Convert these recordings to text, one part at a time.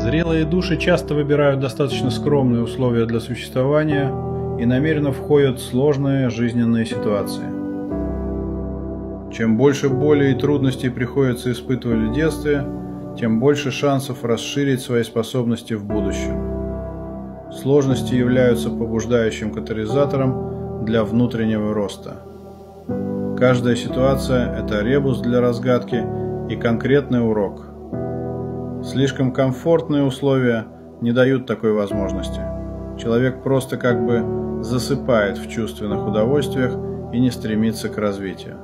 Зрелые души часто выбирают достаточно скромные условия для существования и намеренно входят в сложные жизненные ситуации. Чем больше боли и трудностей приходится испытывать в детстве, тем больше шансов расширить свои способности в будущем. Сложности являются побуждающим катализатором для внутреннего роста. Каждая ситуация – это ребус для разгадки и конкретный урок. Слишком комфортные условия не дают такой возможности. Человек просто как бы засыпает в чувственных удовольствиях и не стремится к развитию.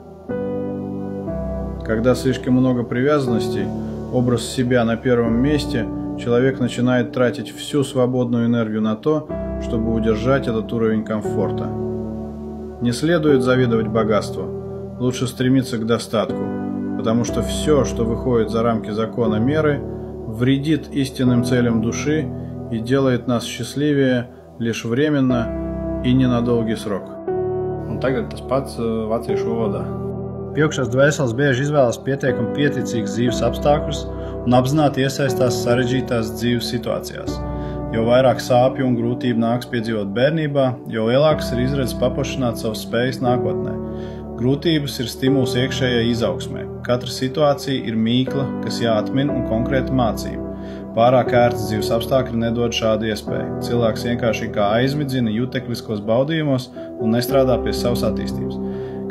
Когда слишком много привязанностей, образ себя на первом месте, человек начинает тратить всю свободную энергию на то, чтобы удержать этот уровень комфорта. Не следует завидовать богатству, лучше стремиться к достатку, потому что все, что выходит за рамки закона меры, вредит истинным целям души и делает нас счастливее лишь временно и не на долгий срок. Un tagad tas pats vāciešu valodā. Pieaugušās dvēseles bieži izvēlas pietiekami pieticīgus dzīves apstākļus un apzināti iesaistās sarežģītās dzīves situācijās. Jo vairāk sāpju un grūtību nāks piedzīvot bērnībā, jo lielākas ir izredzes paplašināt savas spējas nākotnē. Grūtības ir stimuls iekšējai izaugsmē. Katra situācija ir mīkla, kas jāatmin un konkrēta mācība. Pārāk ērts dzīves apstākļi nedod šādu iespēju. Cilvēks vienkārši kā aizmidzina jutekliskos baudījumos un nestrādā pie savas attīstības.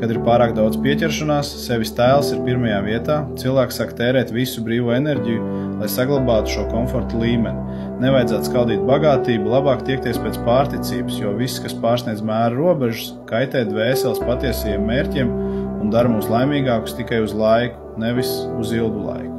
Kad ir pārāk daudz pieķeršanās, sevis tēls ir pirmajā vietā, cilvēks sāk tērēt visu brīvo enerģiju, lai saglabātu šo komforta līmeni. Nevajadzētu skaldīt bagātību, labāk tiekties pēc pārticības, jo viss, kas pārsniedz mēra robežas, kaitē dvēseles patiesajiem mērķiem un dara mūs laimīgākus tikai uz laiku, nevis uz ilgu laiku.